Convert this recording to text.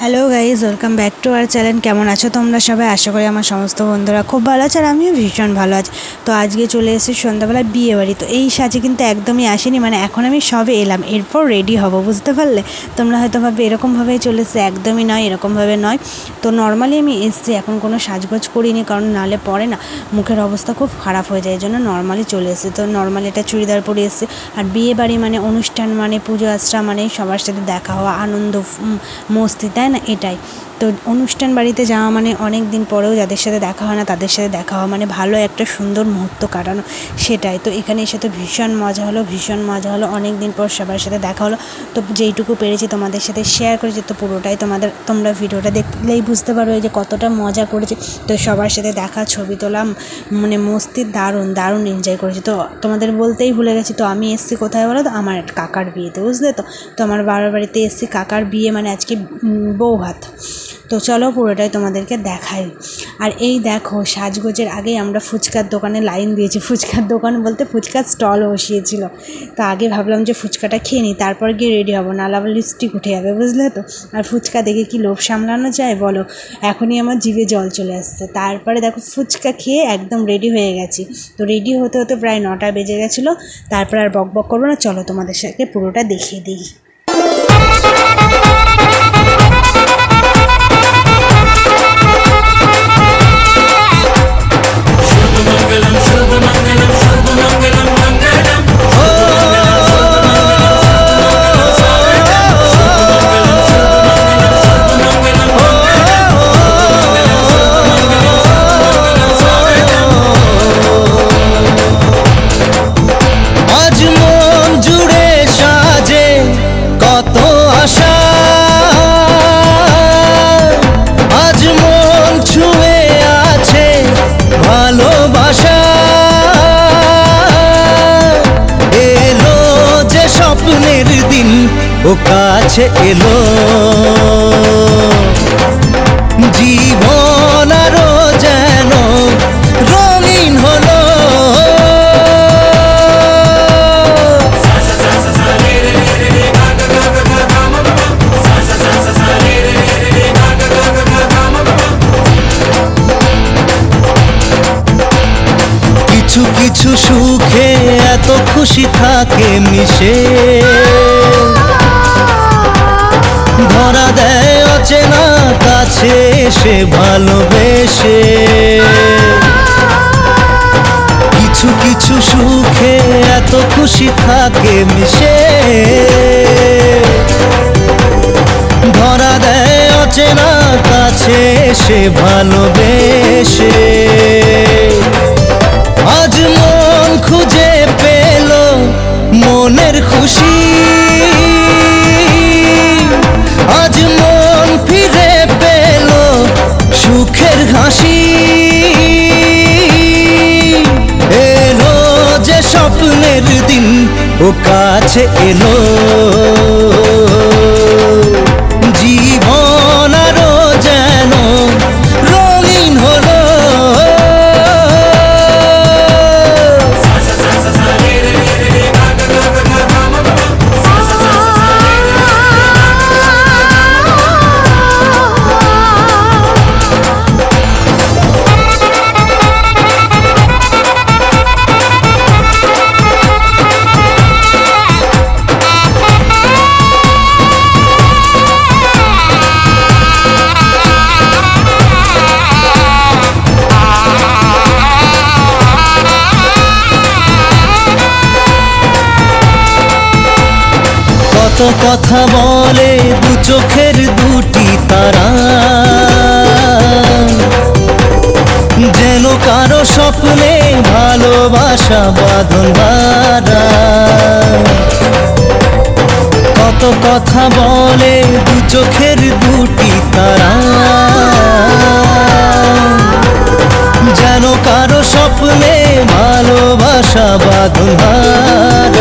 Hello guys, welcome back to our channel. কেমন আছো তোমরা সবাই? আশা করি আমার সমস্ত বন্ধুরা খুব ভালো আছে আর আমিও ভীষণ ভালো আছি। তো আজকে চলে এসেছি সন্ধ্যাবেলা বিয়ে বাড়ি। তো এই সাজে কিন্তু একদমই আসেনি, মানে এখন আমি সবে এলাম, এরপর রেডি হব, বুঝতে পারলে? তোমরা হয়তো ভাবে এরকমভাবেই চলে এসছে, একদমই নয়, এরকমভাবে নয়। তো নর্মালি আমি এসছি, এখন কোনো সাজগোজ করিনি, কারণ নাহলে পরে না মুখের অবস্থা খুব খারাপ হয়ে যায়, এই জন্য নর্মালি চলে এসেছি। তো নর্মালি একটা চুড়িদার পরে এসেছি। আর বিয়ে বাড়ি মানে অনুষ্ঠান, মানে পুজো আশ্রা, মানে সবার সাথে দেখা হওয়া, আনন্দ মস্তি, তাই না? এটাই তো অনুষ্ঠান বাড়িতে যাওয়া মানে অনেক দিন পরেও যাদের সাথে দেখা হয় না তাদের সাথে দেখা হওয়া, মানে ভালো একটা সুন্দর মুহূর্ত কাটানো, সেটাই। তো এখানে এসে তো ভীষণ মজা হলো, অনেক দিন পর সবার সাথে দেখা হলো। তো যেইটুকু পেরেছি তোমাদের সাথে শেয়ার করেছি, তো পুরোটাই তোমরা ভিডিওটা দেখলেই বুঝতে পারবে যে কতটা মজা করেছি। তো সবার সাথে দেখা, ছবি তোলা, মানে মস্তি, দারুণ এনজয় করেছি। তো তোমাদের বলতেই ভুলে গেছি, তো আমি এসেছি কোথায় বলো তো? আমার কাকার বিয়েতে, বুঝলে তো? তো আমার বাবার বাড়িতে এসেছি, কাকার বিয়ে, মানে আজকে বউ ভাত। তো চলো পুরোটাই তোমাদেরকে দেখাই। আর এই দেখো, সাজগোজের আগেই আমরা ফুচকার দোকানে লাইন দিয়েছি। ফুচকার দোকান বলতে ফুচকার স্টল বসিয়েছিল। তো আগে ভাবলাম যে ফুচকাটা খেয়ে নিই, তারপর গিয়ে রেডি হবো, নাহলে আবার লিপস্টিক উঠে যাবে, বুঝলে তো? আর ফুচকা দেখে কি লোভ সামলানো যায় বলো? এখনই আমার জিভে জল চলে আসছে। তারপরে দেখো ফুচকা খেয়ে একদম রেডি হয়ে গেছি। তো রেডি হতে হতে প্রায় 9টা বেজে গেছিলো। তারপর আর বক করবো না, চলো তোমাদের সাথে পুরোটা দেখিয়ে দিই। ও কাছে এলো জীবন আরো যেন রঙিন হলো। কিছু কিছু সুখে এত খুশি থাকে মিশে, ধরা দেয় অচেনা কাছে এসে ভালোবেসে। কিছু কিছু সুখে এত খুশি থাকে মিশে, ধরা দেয় অচেনা কাছে এসে ভালোবেসে। আজ মন খুঁজে পেল মনের খুশি, আজ মন ফিরে পেল সুখের হাসি। এলো যে স্বপ্নের দিন, ও কাছে এলো জীবন আরো যেন রঙিন হলো। কত কথা বলে দু চোখের দুটি তারা, যেন কারো স্বপ্নে ভালোবাসা বাঁধন বাঁধা। কত কথা বলে দু চোখের দুটি তারা, যেন কারো স্বপ্নে ভালোবাসা বাঁধন বাঁধা।